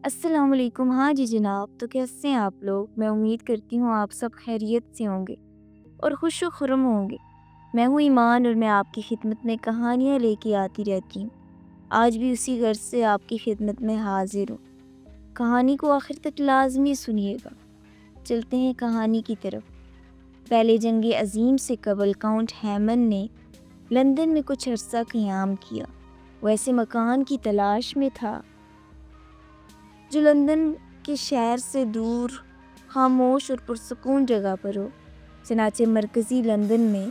السلام علیکم۔ ہاں جی جناب، تو کیسے ہیں آپ لوگ؟ میں امید کرتی ہوں آپ سب خیریت سے ہوں گے اور خوش و خرم ہوں گے۔ میں ہوں ایمان اور میں آپ کی خدمت میں کہانیاں لے کے آتی رہتی ہوں۔ آج بھی اسی غرض سے آپ کی خدمت میں حاضر ہوں۔ کہانی کو آخر تک لازمی سنیے گا۔ چلتے ہیں کہانی کی طرف۔ پہلے جنگ عظیم سے قبل کاؤنٹ ہیمن نے لندن میں کچھ عرصہ قیام کیا۔ وہ ایسے مکان کی تلاش میں تھا جو لندن کے شہر سے دور، خاموش اور پرسکون جگہ پر ہو۔ چنانچہ مرکزی لندن میں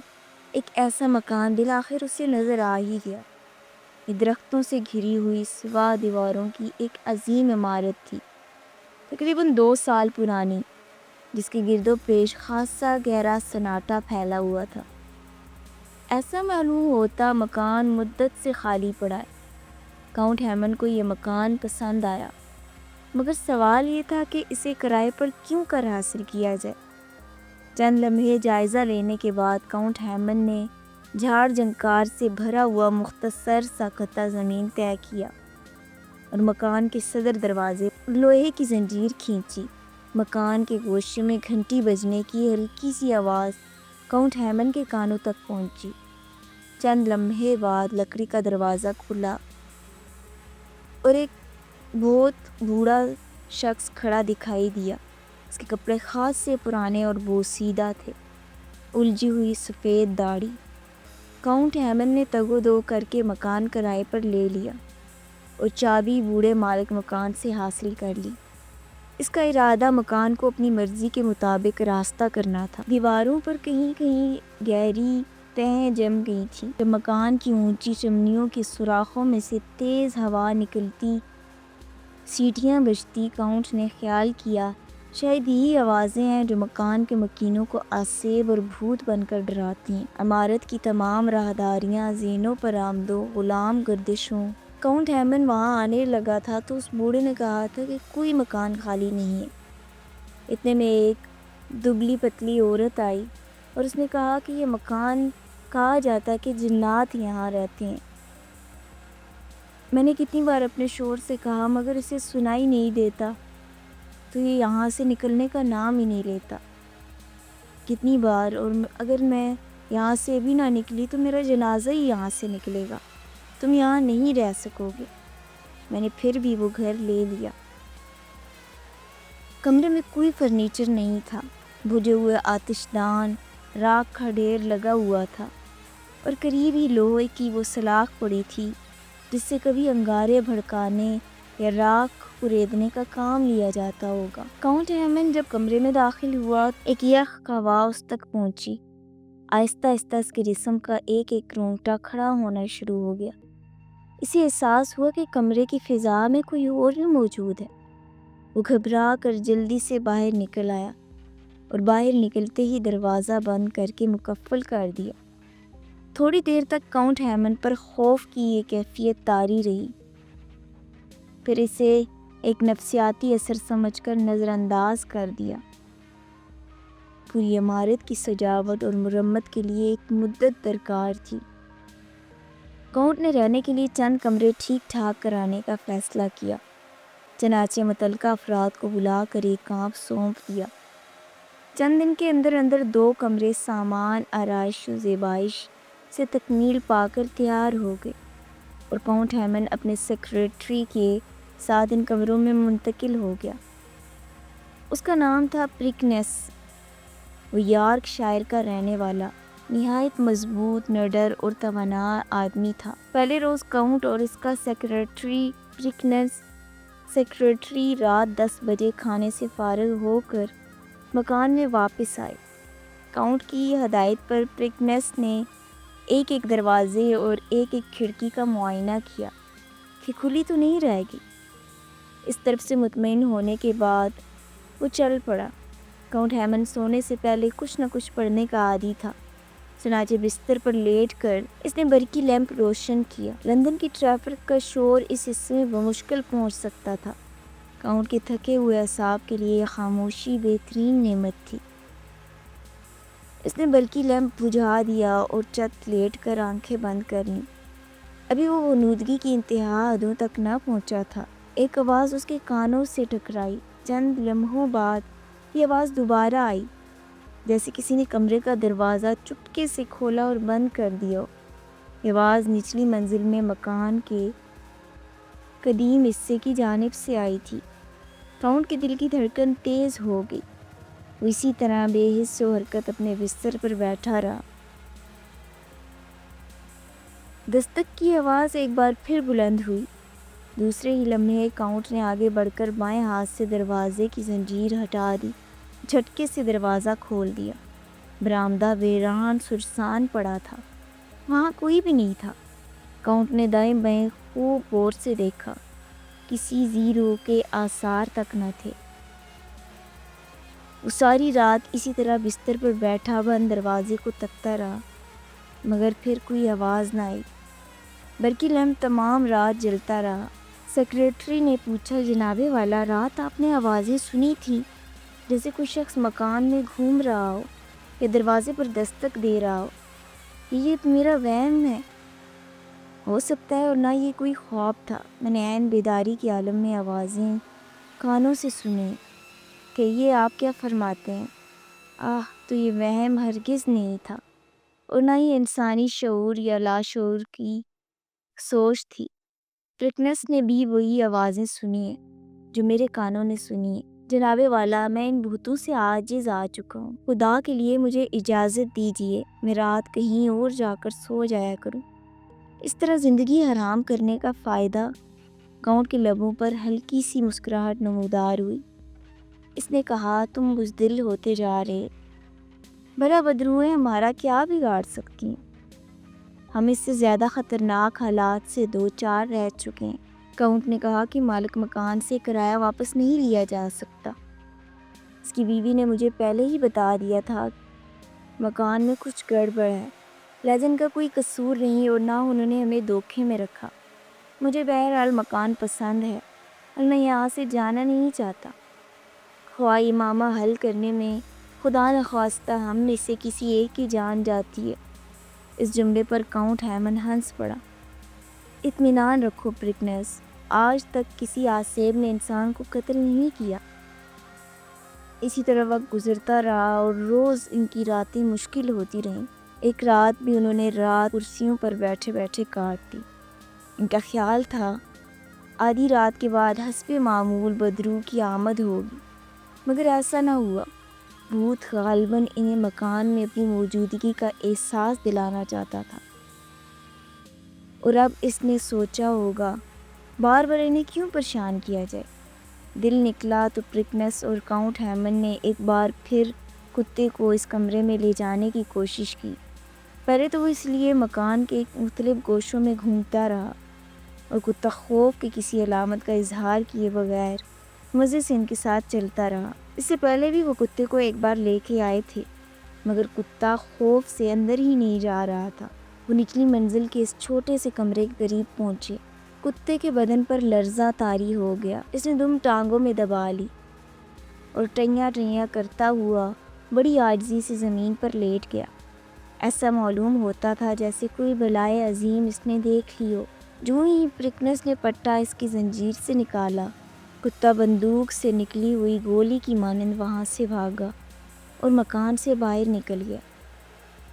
ایک ایسا مکان بالآخر اسے نظر آ ہی گیا۔ یہ درختوں سے گھری ہوئی سوا دیواروں کی ایک عظیم عمارت تھی، تقریباً 2 سال پرانی، جس کے گرد و پیش خاصا گہرا سناٹا پھیلا ہوا تھا۔ ایسا معلوم ہوتا مکان مدت سے خالی پڑا ہے۔ کاؤنٹ ہیمن کو یہ مکان پسند آیا، مگر سوال یہ تھا کہ اسے کرائے پر کیوں کر حاصل کیا جائے۔ چند لمحے جائزہ لینے کے بعد کاؤنٹ ہیمن نے جھاڑ جھنکار سے بھرا ہوا مختصر سا قطعہ زمین طے کیا اور مکان کے صدر دروازے پر لوہے کی زنجیر کھینچی۔ مکان کے گوشے میں گھنٹی بجنے کی ہلکی سی آواز کاؤنٹ ہیمن کے کانوں تک پہنچی۔ چند لمحے بعد لکڑی کا دروازہ کھلا اور ایک بہت بوڑھا شخص کھڑا دکھائی دیا۔ اس کے کپڑے خاص سے پرانے اور بوسیدہ تھے، الجھی ہوئی سفید داڑھی۔ کاؤنٹ ہیمن نے تگ و دو کر کے مکان کرائے پر لے لیا اور چابی بوڑھے مالک مکان سے حاصل کر لی۔ اس کا ارادہ مکان کو اپنی مرضی کے مطابق راستہ کرنا تھا۔ دیواروں پر کہیں کہیں گہری تہیں جم گئی تھیں۔ جب مکان کی اونچی چمنیوں کے سوراخوں میں سے تیز ہوا نکلتی، سیٹیاں بجتی، کاؤنٹ نے خیال کیا شاید یہی آوازیں ہیں جو مکان کے مکینوں کو آسیب اور بھوت بن کر ڈراتی ہیں۔ عمارت کی تمام راہداریاں زینوں پر آمد و غلام گردش ہوں۔ کاؤنٹ ہیمن وہاں آنے لگا تھا تو اس بوڑھے نے کہا تھا کہ کوئی مکان خالی نہیں ہے۔ اتنے میں ایک دبلی پتلی عورت آئی اور اس نے کہا کہ یہ مکان کہا جاتا ہے کہ جنات یہاں رہتے ہیں۔ میں نے کتنی بار اپنے شوہر سے کہا مگر اسے سنائی نہیں دیتا، تو یہ یہاں سے نکلنے کا نام ہی نہیں لیتا۔ کتنی بار، اور اگر میں یہاں سے ابھی نہ نکلی تو میرا جنازہ ہی یہاں سے نکلے گا، تم یہاں نہیں رہ سکو گے۔ میں نے پھر بھی وہ گھر لے لیا۔ کمرے میں کوئی فرنیچر نہیں تھا، بجھے ہوئے آتش دان، راکھ کا ڈھیر لگا ہوا تھا اور قریب ہی لوہے کی وہ سلاخ پڑی تھی جس سے کبھی انگارے بھڑکانے یا راکھ کریدنے کا کام لیا جاتا ہوگا۔ کاؤنٹ ہیمن جب کمرے میں داخل ہوا ایک یخ ہوا اس تک پہنچی۔ آہستہ آہستہ اس کے جسم کا ایک ایک رونگٹا کھڑا ہونا شروع ہو گیا۔ اسے احساس ہوا کہ کمرے کی فضا میں کوئی اور بھی موجود ہے۔ وہ گھبرا کر جلدی سے باہر نکل آیا اور باہر نکلتے ہی دروازہ بند کر کے مقفل کر دیا۔ تھوڑی دیر تک کاؤنٹ ہیمن پر خوف کی یہ کیفیت طاری رہی، پھر اسے ایک نفسیاتی اثر سمجھ کر نظر انداز کر دیا۔ پوری عمارت کی سجاوٹ اور مرمت کے لیے ایک مدت درکار تھی۔ کاؤنٹ نے رہنے کے لیے چند کمرے ٹھیک ٹھاک کرانے کا فیصلہ کیا، چنانچہ متعلقہ افراد کو بلا کر ایک کام سونپ دیا۔ چند دن کے اندر اندر 2 کمرے سامان، آرائش و زیبائش سے تکمیل پا کر تیار ہو گئے اور کاؤنٹ ہیمن اپنے سیکریٹری کے ساتھ ان کمروں میں منتقل ہو گیا۔ اس کا نام تھا پریکنس۔ وہ یارک شائر کا رہنے والا نہایت مضبوط، نڈر اور توانا آدمی تھا۔ پہلے روز کاؤنٹ اور اس کا سیکریٹری پریکنس سیکریٹری رات 10 بجے کھانے سے فارغ ہو کر مکان میں واپس آئے۔ کاؤنٹ کی ہدایت پر پریکنس نے ایک ایک دروازے اور ایک ایک کھڑکی کا معائنہ کیا کہ کھلی تو نہیں رہے گی۔ اس طرف سے مطمئن ہونے کے بعد وہ چل پڑا۔ کاؤنٹ ہیمن سونے سے پہلے کچھ نہ کچھ پڑھنے کا عادی تھا، چنانچہ بستر پر لیٹ کر اس نے برقی لیمپ روشن کیا۔ لندن کی ٹریفک کا شور اس حصے میں بمشکل پہنچ سکتا تھا۔ کاؤنٹ کے تھکے ہوئے اعصاب کے لیے خاموشی بہترین نعمت تھی۔ اس نے برقی لیمپ بجھا دیا اور چت لیٹ کر آنکھیں بند کر لیں۔ ابھی وہ غنودگی کی انتہا حدوں تک نہ پہنچا تھا ایک آواز اس کے کانوں سے ٹکرائی۔ چند لمحوں بعد یہ آواز دوبارہ آئی، جیسے کسی نے کمرے کا دروازہ چپکے سے کھولا اور بند کر دیا۔ یہ آواز نچلی منزل میں مکان کے قدیم حصے کی جانب سے آئی تھی۔ کاؤنٹ کے دل کی دھڑکن تیز ہو گئی۔ وہ اسی طرح بے حس و حرکت اپنے بستر پر بیٹھا رہا۔ دستک کی آواز ایک بار پھر بلند ہوئی۔ دوسرے ہی لمحے کاؤنٹ نے آگے بڑھ کر بائیں ہاتھ سے دروازے کی زنجیر ہٹا دی، جھٹکے سے دروازہ کھول دیا۔ برآمدہ ویران سنسان پڑا تھا، وہاں کوئی بھی نہیں تھا۔ کاؤنٹ نے دائیں بائیں خوب غور سے دیکھا، کسی زیرو کے آثار تک نہ تھے۔ وہ ساری رات اسی طرح بستر پر بیٹھا بند دروازے کو تکتا رہا، مگر پھر کوئی آواز نہ آئی، بلکہ لیمپ تمام رات جلتا رہا۔ سیکریٹری نے پوچھا، جناب والا، رات آپ نے آوازیں سنی تھیں، جیسے کوئی شخص مکان میں گھوم رہا ہو یا دروازے پر دستک دے رہا ہو؟ یہ تو میرا وہم ہے، ہو سکتا ہے، اور نہ یہ کوئی خواب تھا۔ میں نے عین بیداری کے عالم میں آوازیں کانوں سے سنیں۔ کہیے آپ کیا فرماتے ہیں؟ تو یہ وہم ہرگز نہیں تھا، اور نہ ہی انسانی شعور یا لاشعور کی سوچ تھی۔ پرکنس نے بھی وہی آوازیں سنی ہیں جو میرے کانوں نے سنی ہیں۔ جناب والا، میں ان بھوتوں سے عاجز آ چکا ہوں، خدا کے لیے مجھے اجازت دیجیے، میں رات کہیں اور جا کر سو جایا کروں۔ اس طرح زندگی حرام کرنے کا فائدہ؟ کاؤنٹ کے لبوں پر ہلکی سی مسکراہٹ نمودار ہوئی۔ اس نے کہا، تم بزدل ہوتے جا رہے، بھلا بدروہیں ہمارا کیا بگاڑ سکتی ہیں؟ ہم اس سے زیادہ خطرناک حالات سے دو چار رہ چکے ہیں۔ کاؤنٹ نے کہا کہ مالک مکان سے کرایہ واپس نہیں لیا جا سکتا۔ اس کی بیوی نے مجھے پہلے ہی بتا دیا تھا، مکان میں کچھ گڑبڑ ہے، لیکن کا کوئی قصور نہیں، اور نہ انہوں نے ہمیں دھوکے میں رکھا۔ مجھے بہرحال مکان پسند ہے، اور میں یہاں سے جانا نہیں چاہتا۔ خواہ یہ معاملہ حل کرنے میں خدا نخواستہ ہم میں سے کسی ایک کی جان جاتی ہے۔ اس جملے پر کاؤنٹ ہیمن ہنس پڑا۔ اطمینان رکھو پرکنس، آج تک کسی آسیب نے انسان کو قتل نہیں کیا۔ اسی طرح وقت گزرتا رہا اور روز ان کی راتیں مشکل ہوتی رہیں۔ ایک رات بھی انہوں نے رات کرسیوں پر بیٹھے بیٹھے کاٹ دی۔ ان کا خیال تھا آدھی رات کے بعد حسب معمول بدرو کی آمد ہوگی، مگر ایسا نہ ہوا۔ بھوت غالباً انہیں مکان میں اپنی موجودگی کا احساس دلانا چاہتا تھا، اور اب اس نے سوچا ہوگا بار بار انہیں کیوں پریشان کیا جائے۔ دل نکلا تو پرکنس اور کاؤنٹ ہیمن نے ایک بار پھر کتے کو اس کمرے میں لے جانے کی کوشش کی۔ پہلے تو وہ اس لیے مکان کے مختلف گوشوں میں گھومتا رہا، اور کتا خوف کی کسی علامت کا اظہار کیے بغیر مزے سے ان کے ساتھ چلتا رہا۔ اس سے پہلے بھی وہ کتے کو ایک بار لے کے آئے تھے، مگر کتا خوف سے اندر ہی نہیں جا رہا تھا۔ وہ نچلی منزل کے اس چھوٹے سے کمرے کے قریب پہنچے۔ کتے کے بدن پر لرزہ طاری ہو گیا۔ اس نے دم ٹانگوں میں دبا لی اور ٹیاں ٹیاں کرتا ہوا بڑی عاجزی سے زمین پر لیٹ گیا۔ ایسا معلوم ہوتا تھا جیسے کوئی بلائے عظیم اس نے دیکھ لی ہو۔ جو ہی پرکنس نے پٹا اس کی زنجیر سے نکالا، کتا بندوق سے نکلی ہوئی گولی کی مانند وہاں سے بھاگا اور مکان سے باہر نکل گیا۔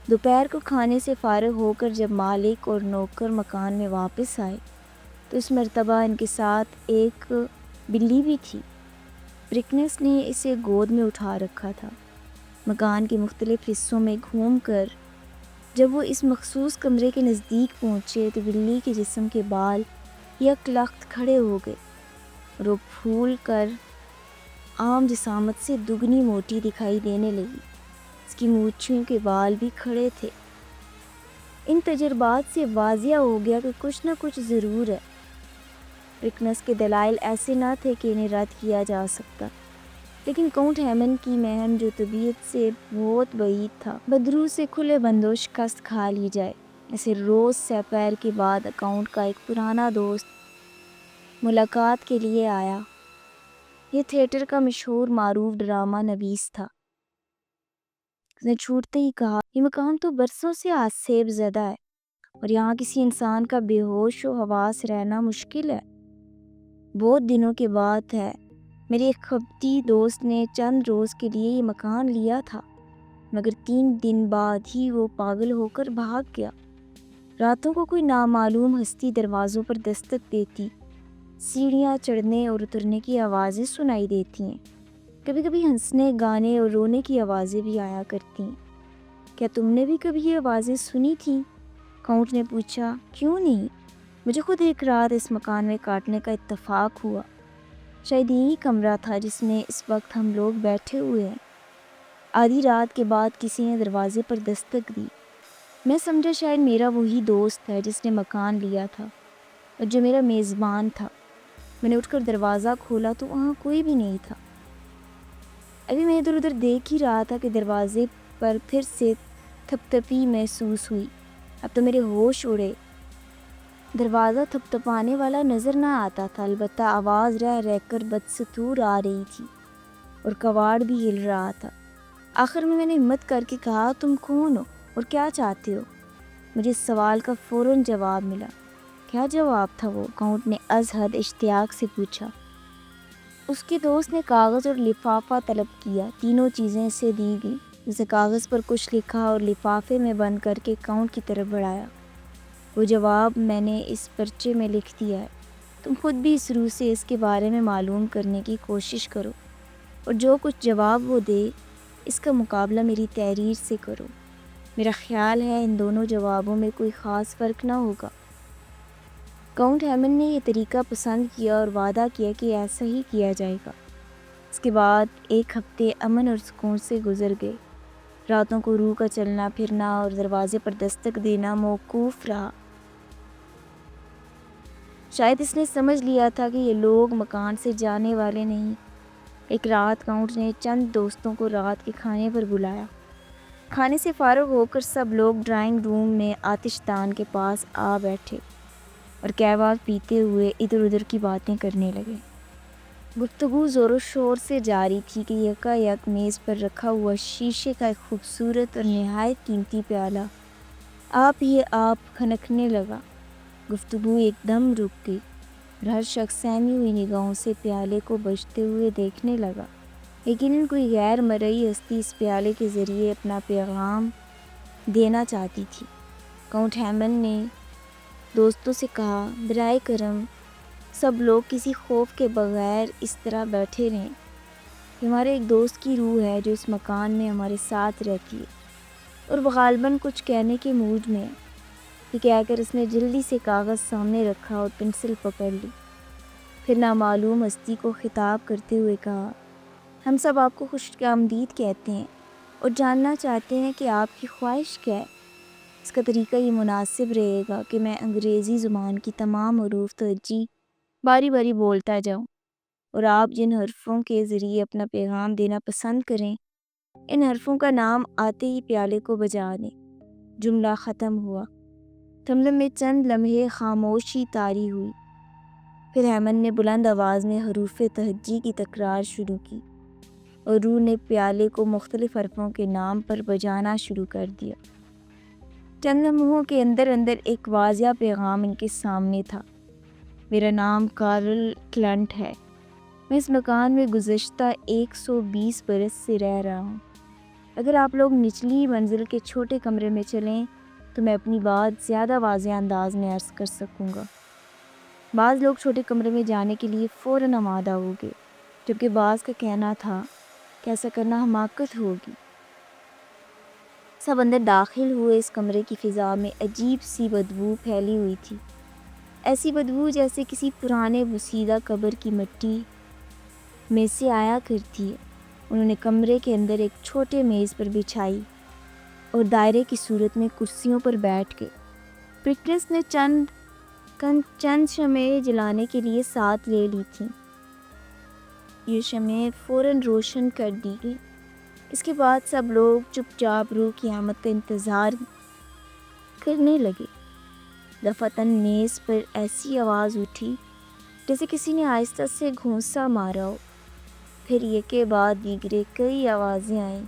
دوپہر کو کھانے سے فارغ ہو کر جب مالک اور نوکر مکان میں واپس آئے تو اس مرتبہ ان کے ساتھ ایک بلی بھی تھی۔ پرکنس نے اسے گود میں اٹھا رکھا تھا۔ مکان کے مختلف حصوں میں گھوم کر جب وہ اس مخصوص کمرے کے نزدیک پہنچے تو بلی کے جسم کے بال یک لخت کھڑے ہو گئے، اور وہ پھول کر عام جسامت سے دگنی موٹی دکھائی دینے لگی۔ اس کی مونچھوں کے بال بھی کھڑے تھے۔ ان تجربات سے واضح ہو گیا کہ کچھ نہ کچھ ضرور ہے۔ پرکنس کے دلائل ایسے نہ تھے کہ انہیں رد کیا جا سکتا، لیکن کاؤنٹ ہیمن کی مہم جو طبیعت سے بہت بعید تھا، بدرو سے کھلے بندوں شکست کھا لی جائے۔ اسے روز سپہر کے بعد کاؤنٹ کا ایک پرانا دوست ملاقات کے لیے آیا۔ یہ تھیٹر کا مشہور معروف ڈرامہ نویس تھا۔ اس نے چھوٹتے ہی کہا، یہ مکان تو برسوں سے آسیب زدہ ہے، اور یہاں کسی انسان کا بے ہوش و حواس رہنا مشکل ہے۔ بہت دنوں کے بعد ہے۔ میری ایک خبتی دوست نے چند روز کے لیے یہ مکان لیا تھا، مگر 3 دن بعد ہی وہ پاگل ہو کر بھاگ گیا۔ راتوں کو کوئی نامعلوم ہستی دروازوں پر دستک دیتی، سیڑھیاں چڑھنے اور اترنے کی آوازیں سنائی دیتی ہیں۔ کبھی کبھی ہنسنے، گانے اور رونے کی آوازیں بھی آیا کرتی ہیں۔ کیا تم نے بھی کبھی یہ آوازیں سنی تھیں؟ کاؤنٹ نے پوچھا۔ کیوں نہیں؟ مجھے خود ایک رات اس مکان میں کاٹنے کا اتفاق ہوا۔ شاید یہی کمرہ تھا جس میں اس وقت ہم لوگ بیٹھے ہوئے ہیں۔ آدھی رات کے بعد کسی نے دروازے پر دستک دی۔ میں سمجھا شاید میرا وہی دوست ہے جس نے مکان لیا تھا اور جو میرا میزبان تھا۔ میں نے اٹھ کر دروازہ کھولا تو وہاں کوئی بھی نہیں تھا۔ ابھی میں ادھر ادھر دیکھ ہی رہا تھا کہ دروازے پر پھر سے تھپ تھپی محسوس ہوئی۔ اب تو میرے ہوش اڑے۔ دروازہ تھپ تھپانے والا نظر نہ آتا تھا، البتہ آواز رہ رہ کر بدستور آ رہی تھی اور کواڑ بھی ہل رہا تھا۔ آخر میں نے ہمت کر کے کہا، تم کون ہو اور کیا چاہتے ہو؟ مجھے اس سوال کا فوراً جواب ملا۔ کیا جواب تھا وہ؟ کاؤنٹ نے از حد اشتیاق سے پوچھا۔ اس کے دوست نے کاغذ اور لفافہ طلب کیا۔ تینوں چیزیں اسے دی گئیں۔ اسے کاغذ پر کچھ لکھا اور لفافے میں بند کر کے کاؤنٹ کی طرف بڑھایا۔ وہ جواب میں نے اس پرچے میں لکھ دیا ہے۔ تم خود بھی اس روح سے اس کے بارے میں معلوم کرنے کی کوشش کرو اور جو کچھ جواب وہ دے اس کا مقابلہ میری تحریر سے کرو۔ میرا خیال ہے ان دونوں جوابوں میں کوئی خاص فرق نہ ہوگا۔ کاؤنٹ ہیمن نے یہ طریقہ پسند کیا اور وعدہ کیا کہ ایسا ہی کیا جائے گا۔ اس کے بعد 1 ہفتے امن اور سکون سے گزر گئے۔ راتوں کو روح کا چلنا پھرنا اور دروازے پر دستک دینا موقوف رہا۔ شاید اس نے سمجھ لیا تھا کہ یہ لوگ مکان سے جانے والے نہیں۔ ایک رات کاؤنٹ نے چند دوستوں کو رات کے کھانے پر بلایا۔ کھانے سے فارغ ہو کر سب لوگ ڈرائنگ روم میں آتش دان کے پاس آ بیٹھے اور قہوہ پیتے ہوئے ادھر ادھر کی باتیں کرنے لگے۔ گفتگو زور و شور سے جاری تھی کہ یکا یک میز پر رکھا ہوا شیشے کا ایک خوبصورت اور نہایت قیمتی پیالہ آپ ہی آپ کھنکنے لگا۔ گفتگو ایک دم رک گئی اور ہر شخص سہمی ہوئی نگاہوں سے پیالے کو بجھتے ہوئے دیکھنے لگا۔ یقیناً کوئی غیر مرئی ہستی اس پیالے کے ذریعے اپنا پیغام دینا چاہتی تھی۔ کاؤنٹ ہیمن نے دوستوں سے کہا، برائے کرم سب لوگ کسی خوف کے بغیر اس طرح بیٹھے رہیں۔ یہ ہمارے ایک دوست کی روح ہے جو اس مکان میں ہمارے ساتھ رہتی ہے اور وہ غالباً کچھ کہنے کے موڈ میں ہے۔ یہ کہہ کر اس نے جلدی سے کاغذ سامنے رکھا اور پنسل پکڑ لی۔ پھر نامعلوم ہستی کو خطاب کرتے ہوئے کہا، ہم سب آپ کو خوش آمدید کہتے ہیں اور جاننا چاہتے ہیں کہ آپ کی خواہش کیا ہے۔ اس کا طریقہ یہ مناسب رہے گا کہ میں انگریزی زبان کی تمام حروف ترجیح باری باری بولتا جاؤں اور آپ جن حرفوں کے ذریعے اپنا پیغام دینا پسند کریں ان حرفوں کا نام آتے ہی پیالے کو بجا دیں۔ جملہ ختم ہوا۔ تھملم میں چند لمحے خاموشی طاری ہوئی۔ پھر ہیمن نے بلند آواز میں حروف تہجی کی تکرار شروع کی اور روح نے پیالے کو مختلف حرفوں کے نام پر بجانا شروع کر دیا۔ چند لمحوں کے اندر اندر ایک واضح پیغام ان کے سامنے تھا۔ میرا نام کارل کلنٹ ہے۔ میں اس مکان میں گزشتہ 120 برس سے رہ رہا ہوں۔ اگر آپ لوگ نچلی منزل کے چھوٹے کمرے میں چلیں تو میں اپنی بات زیادہ واضح انداز میں عرض کر سکوں گا۔ بعض لوگ چھوٹے کمرے میں جانے کے لیے فوراً آمادہ ہو گئے، جبکہ بعض کا کہنا تھا کہ ایسا کرنا حماقت ہوگی۔ سب اندر داخل ہوئے۔ اس کمرے کی فضا میں عجیب سی بدبو پھیلی ہوئی تھی، ایسی بدبو جیسے کسی پرانے بوسیدہ قبر کی مٹی میں سے آیا کرتی ہے۔ انہوں نے کمرے کے اندر ایک چھوٹے میز پر بچھائی اور دائرے کی صورت میں کرسیوں پر بیٹھ گئے۔ پریٹنس نے چند شمعیں جلانے کے لیے ساتھ لے لی تھیں۔ یہ شمعیں فوراً روشن کر دی گئی۔ اس کے بعد سب لوگ چپ چاپ روح کی آمد کا انتظار کرنے لگے۔ دفعتاً میز پر ایسی آواز اٹھی جیسے کسی نے آہستہ سے گھونسا مارا ہو۔ پھر یکے بعد دیگرے کئی آوازیں آئیں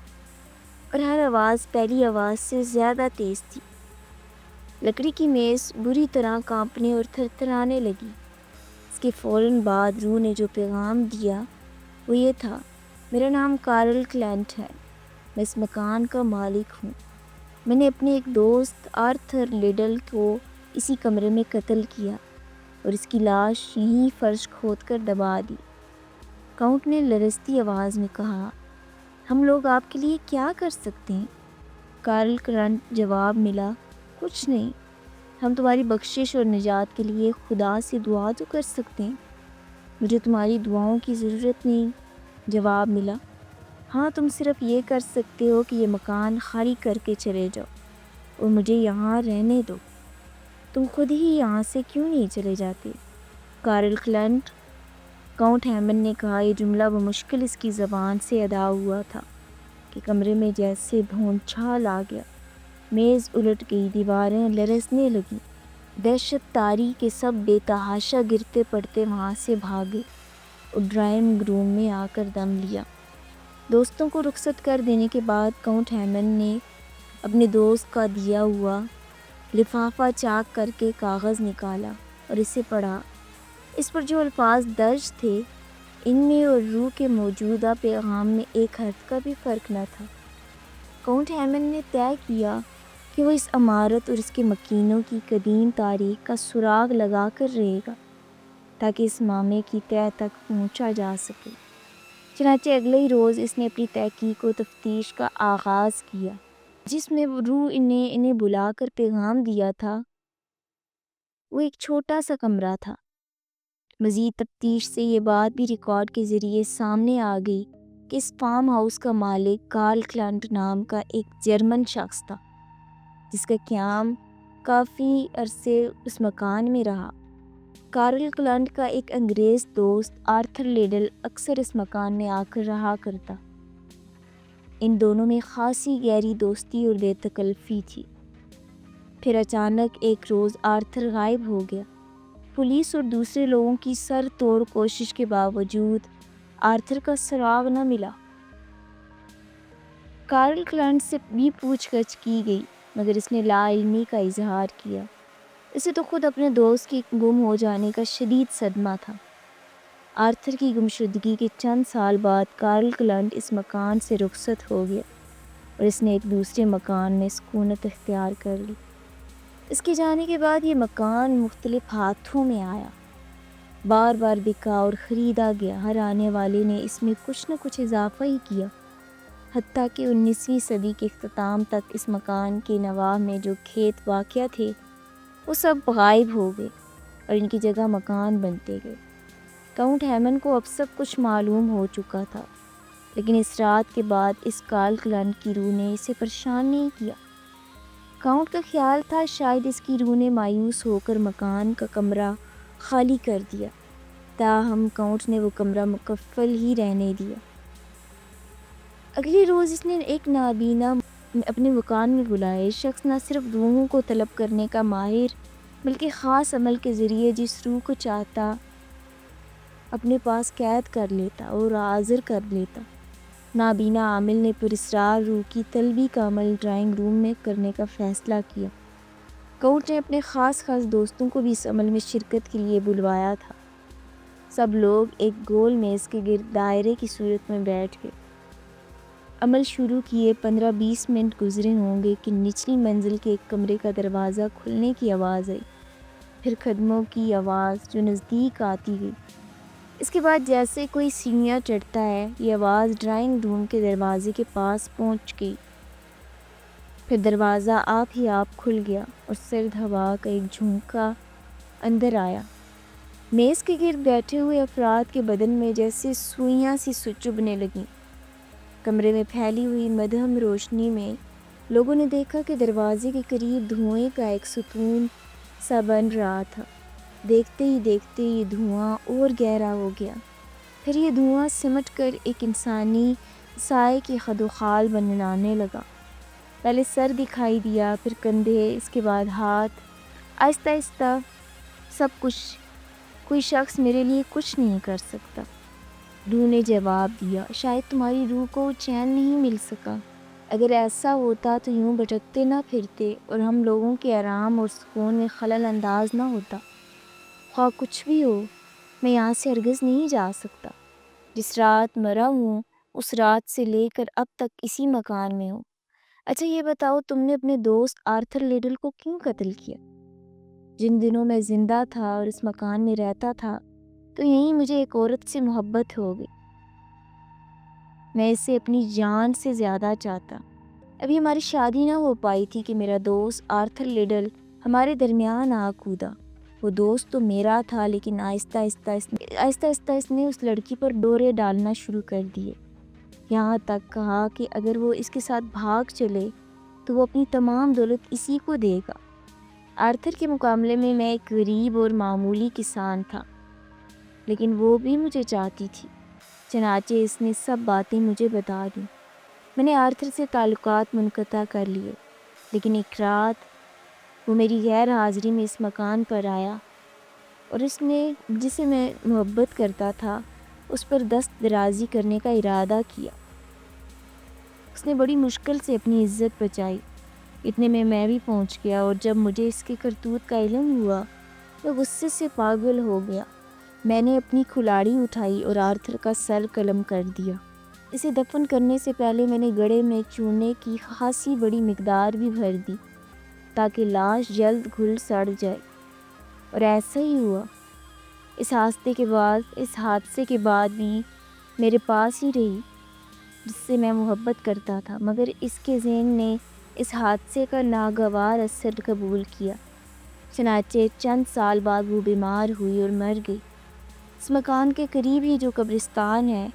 اور ہر آواز پہلی آواز سے زیادہ تیز تھی۔ لکڑی کی میز بری طرح کانپنے اور تھرتھرانے لگی۔ اس کے فوراً بعد روح نے جو پیغام دیا وہ یہ تھا: میرا نام کارل کلینٹ ہے، میں اس مکان کا مالک ہوں۔ میں نے اپنے ایک دوست آرتھر لیڈل کو اسی کمرے میں قتل کیا اور اس کی لاش یہیں فرش کھود کر دبا دی۔ کاؤنٹ نے لرزتی آواز میں کہا، ہم لوگ آپ کے لیے کیا کر سکتے ہیں؟ کارل کلینٹ جواب ملا، کچھ نہیں، ہم تمہاری بخشش اور نجات کے لیے خدا سے دعا تو کر سکتے ہیں۔ مجھے تمہاری دعاؤں کی ضرورت نہیں، جواب ملا۔ ہاں، تم صرف یہ کر سکتے ہو کہ یہ مکان خالی کر کے چلے جاؤ اور مجھے یہاں رہنے دو۔ تم خود ہی یہاں سے کیوں نہیں چلے جاتے؟ کارل کلینٹ، کاؤنٹ ہیمن نے کہا۔ یہ جملہ بمشکل اس کی زبان سے ادا ہوا تھا کہ کمرے میں جیسے بھونچال آ گیا۔ میز الٹ گئی، دیواریں لرزنے لگیں۔ دہشت طاری کے سب بے تحاشا گرتے پڑتے وہاں سے بھاگے اور ڈرائنگ روم میں آ کر دم لیا۔ دوستوں کو رخصت کر دینے کے بعد کاؤنٹ ہیمن نے اپنے دوست کا دیا ہوا لفافہ چاک کر کے کاغذ نکالا اور اسے پڑھا۔ اس پر جو الفاظ درج تھے ان میں اور روح کے موجودہ پیغام میں ایک حرف کا بھی فرق نہ تھا۔ کاؤنٹ ہیمن نے طے کیا کہ وہ اس عمارت اور اس کے مکینوں کی قدیم تاریخ کا سراغ لگا کر رہے گا تاکہ اس معاملے کی تہہ تک پہنچا جا سکے۔ چنانچہ اگلے ہی روز اس نے اپنی تحقیق و تفتیش کا آغاز کیا۔ جس میں روح نے انہیں بلا کر پیغام دیا تھا وہ ایک چھوٹا سا کمرہ تھا۔ مزید تفتیش سے یہ بات بھی ریکارڈ کے ذریعے سامنے آ گئی کہ اس فارم ہاؤس کا مالک کارل کلینٹ نام کا ایک جرمن شخص تھا جس کا قیام کافی عرصے اس مکان میں رہا۔ کارل کلینٹ کا ایک انگریز دوست آرتھر لیڈل اکثر اس مکان میں آ کر رہا کرتا۔ ان دونوں میں خاصی گہری دوستی اور بے تکلفی تھی۔ پھر اچانک ایک روز آرتھر غائب ہو گیا۔ پولیس اور دوسرے لوگوں کی سر توڑ کوشش کے باوجود آرتھر کا سراغ نہ ملا۔ کارل کلینٹ سے بھی پوچھ گچھ کی گئی مگر اس نے لا علمی کا اظہار کیا۔ اسے تو خود اپنے دوست کے گم ہو جانے کا شدید صدمہ تھا۔ آرتھر کی گمشدگی کے چند سال بعد کارل کلینٹ اس مکان سے رخصت ہو گیا اور اس نے ایک دوسرے مکان میں سکونت اختیار کر لی۔ اس کے جانے کے بعد یہ مکان مختلف ہاتھوں میں آیا، بار بار بکا اور خریدا گیا۔ ہر آنے والے نے اس میں کچھ نہ کچھ اضافہ ہی کیا، حتیٰ کہ 19ویں صدی کے اختتام تک اس مکان کے نواح میں جو کھیت واقع تھے وہ سب غائب ہو گئے اور ان کی جگہ مکان بنتے گئے۔ کاؤنٹ ہیمن کو اب سب کچھ معلوم ہو چکا تھا، لیکن اس رات کے بعد اس کارل کلینٹ کی روح نے اسے پریشان نہیں کیا۔ کاؤنٹ کا خیال تھا شاید اس کی روح نے مایوس ہو کر مکان کا کمرہ خالی کر دیا، تاہم کاؤنٹ نے وہ کمرہ مکفل ہی رہنے دیا۔ اگلے روز اس نے ایک نابینا اپنے مکان میں بلایا۔ یہ شخص نہ صرف روحوں کو طلب کرنے کا ماہر بلکہ خاص عمل کے ذریعے جس روح کو چاہتا اپنے پاس قید کر لیتا اور حاضر کر لیتا۔ نابینا عامل نے پراسرار روح کی طلبی کا عمل ڈرائنگ روم میں کرنے کا فیصلہ کیا۔ کاؤنٹ نے اپنے خاص دوستوں کو بھی اس عمل میں شرکت کے لیے بلوایا تھا۔ سب لوگ ایک گول میز کے گرد دائرے کی صورت میں بیٹھ گئے۔ عمل شروع کیے 15-20 منٹ گزرے ہوں گے کہ نچلی منزل کے ایک کمرے کا دروازہ کھلنے کی آواز آئی، پھر قدموں کی آواز جو نزدیک آتی گئی۔ اس کے بعد جیسے کوئی سیڑھیاں چڑھتا ہے، یہ آواز ڈرائنگ روم کے دروازے کے پاس پہنچ گئی۔ پھر دروازہ آپ ہی آپ کھل گیا اور سرد ہوا کا ایک جھونکا اندر آیا۔ میز کے گرد بیٹھے ہوئے افراد کے بدن میں جیسے سوئیاں سی چبھنے لگیں۔ کمرے میں پھیلی ہوئی مدھم روشنی میں لوگوں نے دیکھا کہ دروازے کے قریب دھوئیں کا ایک ستون سا بن رہا تھا۔ دیکھتے ہی دیکھتے یہ دھواں اور گہرا ہو گیا، پھر یہ دھواں سمٹ کر ایک انسانی سائے کی خد و خال بنانے لگا۔ پہلے سر دکھائی دیا، پھر کندھے، اس کے بعد ہاتھ، آہستہ آہستہ سب کچھ۔ کوئی شخص میرے لیے کچھ نہیں کر سکتا، روح نے جواب دیا۔ شاید تمہاری روح کو چین نہیں مل سکا۔ اگر ایسا ہوتا تو یوں بھٹکتے نہ پھرتے اور ہم لوگوں کے آرام اور سکون میں خلل انداز نہ ہوتا۔ خواہ کچھ بھی ہو، میں یہاں سے ہرگز نہیں جا سکتا۔ جس رات مرا ہوں اس رات سے لے کر اب تک اسی مکان میں ہوں۔ اچھا یہ بتاؤ، تم نے اپنے دوست آرتھر لیڈل کو کیوں قتل کیا؟ جن دنوں میں زندہ تھا اور اس مکان میں رہتا تھا تو یہیں مجھے ایک عورت سے محبت ہو گئی۔ میں اسے اپنی جان سے زیادہ چاہتا۔ ابھی ہماری شادی نہ ہو پائی تھی کہ میرا دوست آرتھر لیڈل ہمارے درمیان آ کودا۔ وہ دوست تو میرا تھا، لیکن آہستہ آہستہ اس نے اس لڑکی پر ڈورے ڈالنا شروع کر دیے۔ یہاں تک کہا کہ اگر وہ اس کے ساتھ بھاگ چلے تو وہ اپنی تمام دولت اسی کو دے گا۔ آرتھر کے مقابلے میں میں ایک غریب اور معمولی کسان تھا، لیکن وہ بھی مجھے چاہتی تھی۔ چنانچہ اس نے سب باتیں مجھے بتا دیں۔ میں نے آرتھر سے تعلقات منقطع کر لیے، لیکن ایک رات وہ میری غیر حاضری میں اس مکان پر آیا اور اس نے جسے میں محبت کرتا تھا اس پر دست درازی کرنے کا ارادہ کیا۔ اس نے بڑی مشکل سے اپنی عزت بچائی۔ اتنے میں بھی پہنچ گیا، اور جب مجھے اس کے کرتوت کا علم ہوا میں غصے سے پاگل ہو گیا۔ میں نے اپنی کھلاڑی اٹھائی اور آرتھر کا سر قلم کر دیا۔ اسے دفن کرنے سے پہلے میں نے گڑھے میں چونے کی خاصی بڑی مقدار بھی بھر دی تاکہ لاش جلد گھل سڑ جائے، اور ایسا ہی ہوا۔ اس حادثے کے بعد بھی میرے پاس ہی رہی، جس سے میں محبت کرتا تھا، مگر اس کے ذہن نے اس حادثے کا ناگوار اثر قبول کیا۔ چنانچہ چند سال بعد وہ بیمار ہوئی اور مر گئی۔ اس مکان کے قریب ہی جو قبرستان ہے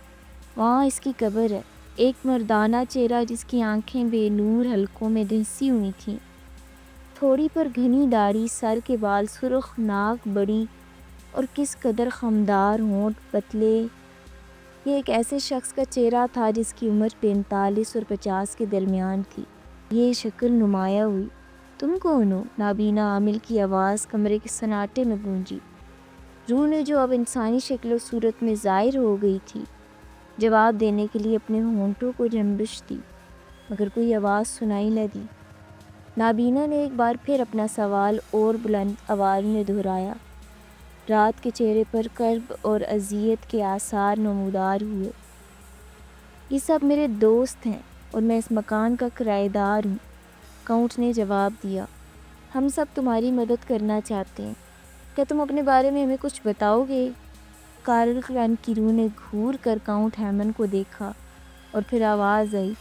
وہاں اس کی قبر ہے۔ ایک مردانہ چہرہ جس کی آنکھیں بے نور حلقوں میں دھنسی ہوئی تھیں، تھوڑی پر گھنی داڑھی، سر کے بال سرخ، ناک بڑی اور کس قدر خمدار، ہونٹ پتلے۔ یہ ایک ایسے شخص کا چہرہ تھا جس کی عمر 45 اور 50 کے درمیان تھی۔ یہ شکل نمایاں ہوئی۔ تم کون ہو؟ نابینا عامل کی آواز کمرے کے سناٹے میں گونجی۔ روح نے جو اب انسانی شکل و صورت میں ظاہر ہو گئی تھی جواب دینے کے لیے اپنے ہونٹوں کو جنبش دی، مگر کوئی آواز سنائی نہ دی۔ نابینا نے ایک بار پھر اپنا سوال اور بلند آواز میں دہرایا۔ رات کے چہرے پر کرب اور اذیت کے آثار نمودار ہوئے۔ یہ سب میرے دوست ہیں اور میں اس مکان کا کرایہ دار ہوں، کاؤنٹ نے جواب دیا۔ ہم سب تمہاری مدد کرنا چاہتے ہیں۔ کیا تم اپنے بارے میں ہمیں کچھ بتاؤ گے؟ کارل کلین کی روح نے گھور کر کاؤنٹ ہیمن کو دیکھا اور پھر آواز آئی،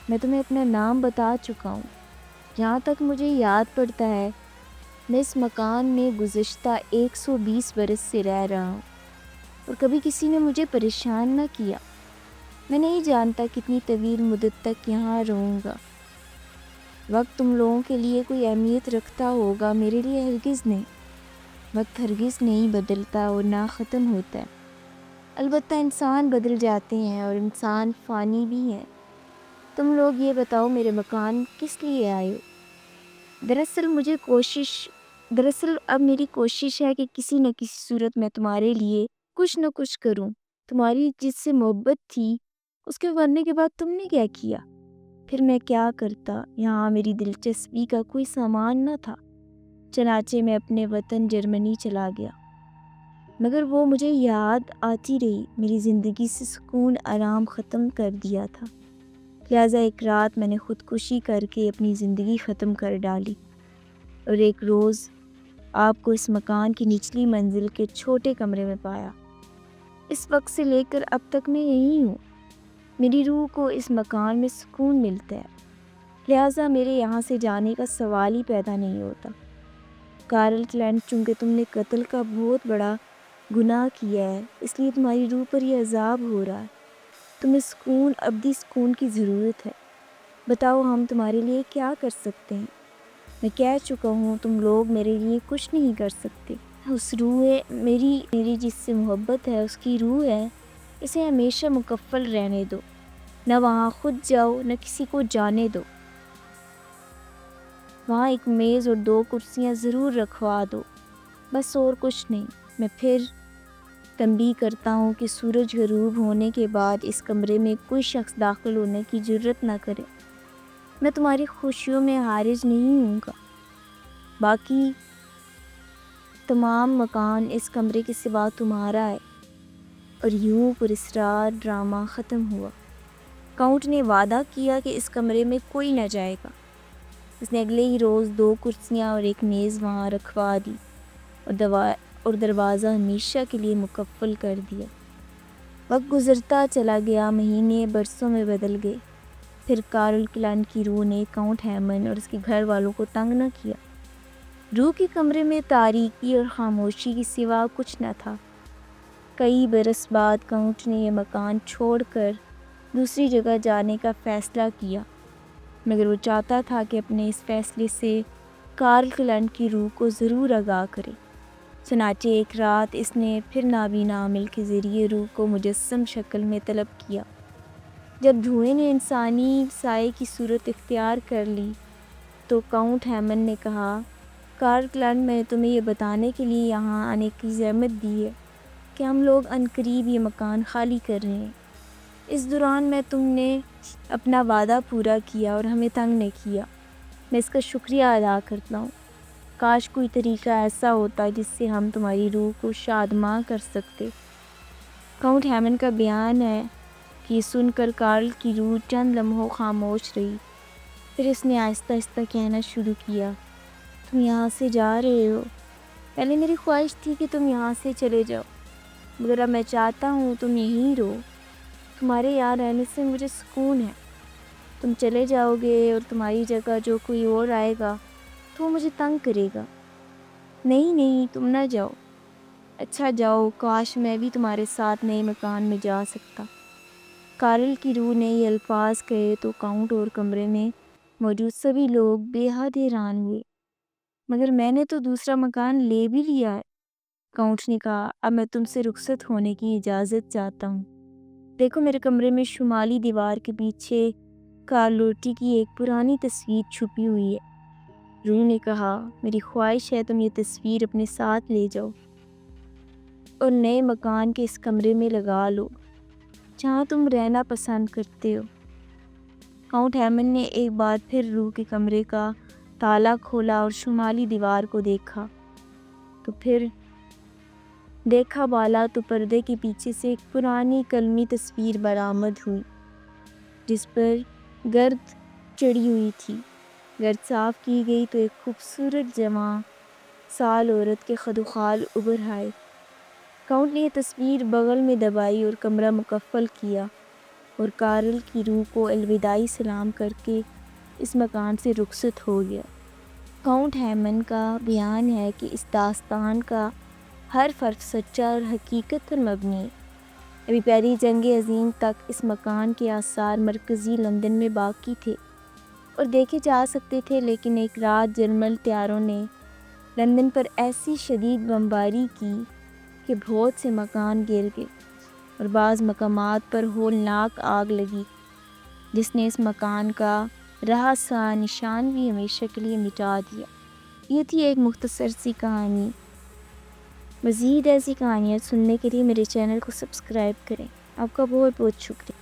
میں تمہیں اپنا نام بتا چکا ہوں۔ جہاں تک مجھے یاد پڑتا ہے میں اس مکان میں گزشتہ 120 برس سے رہ رہا ہوں اور کبھی کسی نے مجھے پریشان نہ کیا۔ میں نہیں جانتا کتنی طویل مدت تک یہاں رہوں گا۔ وقت تم لوگوں کے لیے کوئی اہمیت رکھتا ہوگا، میرے لیے ہرگز نہیں۔ وقت ہرگز نہیں بدلتا اور نہ ختم ہوتا ہے۔ البتہ انسان بدل جاتے ہیں اور انسان فانی بھی ہیں۔ تم لوگ یہ بتاؤ میرے مکان کس لیے آئے ہو؟ دراصل اب میری کوشش ہے کہ کسی نہ کسی صورت میں تمہارے لیے کچھ نہ کچھ کروں۔ تمہاری جس سے محبت تھی اس کے مرنے کے بعد تم نے کیا کیا؟ پھر میں کیا کرتا؟ یہاں میری دلچسپی کا کوئی سامان نہ تھا۔ چنانچہ میں اپنے وطن جرمنی چلا گیا، مگر وہ مجھے یاد آتی رہی۔ میری زندگی سے سکون آرام ختم کر دیا تھا، لہٰذا ایک رات میں نے خودکشی کر کے اپنی زندگی ختم کر ڈالی، اور ایک روز آپ کو اس مکان کی نچلی منزل کے چھوٹے کمرے میں پایا۔ اس وقت سے لے کر اب تک میں یہی ہوں۔ میری روح کو اس مکان میں سکون ملتا ہے، لہٰذا میرے یہاں سے جانے کا سوال ہی پیدا نہیں ہوتا۔ کارل کلین، چونکہ تم نے قتل کا بہت بڑا گناہ کیا ہے، اس لیے تمہاری روح پر یہ عذاب ہو رہا ہے۔ تمہیں سکون، ابدی سکون کی ضرورت ہے۔ بتاؤ ہم تمہارے لیے کیا کر سکتے ہیں؟ میں کہہ چکا ہوں تم لوگ میرے لیے کچھ نہیں کر سکتے۔ اس روح ہے میری جس سے محبت ہے، اس کی روح ہے، اسے ہمیشہ مکفل رہنے دو۔ نہ وہاں خود جاؤ نہ کسی کو جانے دو۔ وہاں ایک میز اور 2 کرسیاں ضرور رکھوا دو، بس اور کچھ نہیں۔ میں پھر تنبیہ کرتا ہوں کہ سورج غروب ہونے کے بعد اس کمرے میں کوئی شخص داخل ہونے کی جرات نہ کرے۔ میں تمہاری خوشیوں میں حارج نہیں ہوں گا۔ باقی تمام مکان اس کمرے کے سوا تمہارا ہے۔ اور یوں پراسرار ڈرامہ ختم ہوا۔ کاؤنٹ نے وعدہ کیا کہ اس کمرے میں کوئی نہ جائے گا۔ اس نے اگلے ہی روز 2 کرسیاں اور ایک میز وہاں رکھوا دی اور دروازہ ہمیشہ کے لیے مقفل کر دیا۔ وقت گزرتا چلا گیا، مہینے برسوں میں بدل گئے۔ پھر کارل کلن کی روح نے کاؤنٹ ہیمن اور اس کے گھر والوں کو تنگ نہ کیا۔ روح کے کمرے میں تاریکی اور خاموشی کے سوا کچھ نہ تھا۔ کئی برس بعد کاؤنٹ نے یہ مکان چھوڑ کر دوسری جگہ جانے کا فیصلہ کیا، مگر وہ چاہتا تھا کہ اپنے اس فیصلے سے کارل کلن کی روح کو ضرور آگاہ کرے۔ چنانچہ ایک رات اس نے پھر نابینا عمل کے ذریعے روح کو مجسم شکل میں طلب کیا۔ جب دھوئیں نے انسانی سائے کی صورت اختیار کر لی تو کاؤنٹ ہیمن نے کہا، کارل کلن، میں نے تمہیں یہ بتانے کے لیے یہاں آنے کی زحمت دی ہے کہ ہم لوگ عنقریب یہ مکان خالی کر رہے ہیں۔ اس دوران میں تم نے اپنا وعدہ پورا کیا اور ہمیں تنگ نہیں کیا۔ میں اس کا شکریہ ادا کرتا ہوں۔ کاش کوئی طریقہ ایسا ہوتا جس سے ہم تمہاری روح کو شادماں کر سکتے۔ کاؤنٹ ہیمن کا بیان ہے کہ یہ سن کر کارل کی روح چند لمحوں خاموش رہی۔ پھر اس نے آہستہ آہستہ کہنا شروع کیا، تم یہاں سے جا رہے ہو۔ پہلے میری خواہش تھی کہ تم یہاں سے چلے جاؤ، مگر اب میں چاہتا ہوں تم یہیں رہو۔ تمہارے یہاں رہنے سے مجھے سکون ہے۔ تم چلے جاؤ گے اور تمہاری جگہ جو کوئی اور آئے گا تو وہ مجھے تنگ کرے گا۔ نہیں نہیں، تم نہ جاؤ۔ اچھا جاؤ، کاش میں بھی تمہارے ساتھ نئے مکان میں جا سکتا۔ کارل کی روح نے یہ الفاظ کہے تو کاؤنٹ اور کمرے میں موجود سبھی لوگ بے حد حیران ہوئے۔ مگر میں نے تو دوسرا مکان لے بھی لیا ہے، کاؤنٹ نے کہا۔ اب میں تم سے رخصت ہونے کی اجازت چاہتا ہوں۔ دیکھو، میرے کمرے میں شمالی دیوار کے پیچھے کارلوٹی کی ایک پرانی تصویر چھپی ہوئی ہے۔ روح نے کہا، میری خواہش ہے تم یہ تصویر اپنے ساتھ لے جاؤ اور نئے مکان کے اس کمرے میں لگا لو جہاں تم رہنا پسند کرتے ہو۔ کاؤنٹ ہیمن نے ایک بار پھر روح کے کمرے کا تالا کھولا اور شمالی دیوار کو دیکھا تو پھر دیکھا بالا تو پردے کے پیچھے سے ایک پرانی قلمی تصویر برآمد ہوئی جس پر گرد چڑھی ہوئی تھی۔ گرد صاف کی گئی تو ایک خوبصورت جوان سال عورت کے خد و خال ابھر آئے۔ کاؤنٹ نے یہ تصویر بغل میں دبائی اور کمرہ مقفل کیا اور کارل کی روح کو الوداعی سلام کر کے اس مکان سے رخصت ہو گیا۔ کاؤنٹ ہیمن کا بیان ہے کہ اس داستان کا ہر فرق سچا اور حقیقت پر مبنی ہے۔ ابھی پہلی جنگ عظیم تک اس مکان کے آثار مرکزی لندن میں باقی تھے اور دیکھے جا سکتے تھے، لیکن ایک رات جرمن طیاروں نے لندن پر ایسی شدید بمباری کی کہ بہت سے مکان گر گئے اور بعض مقامات پر ہولناک آگ لگی جس نے اس مکان کا رہاسا نشان بھی ہمیشہ کے لیے مٹا دیا۔ یہ تھی ایک مختصر سی کہانی۔ مزید ایسی کہانیاں سننے کے لیے میرے چینل کو سبسکرائب کریں۔ آپ کا بہت بہت شکریہ۔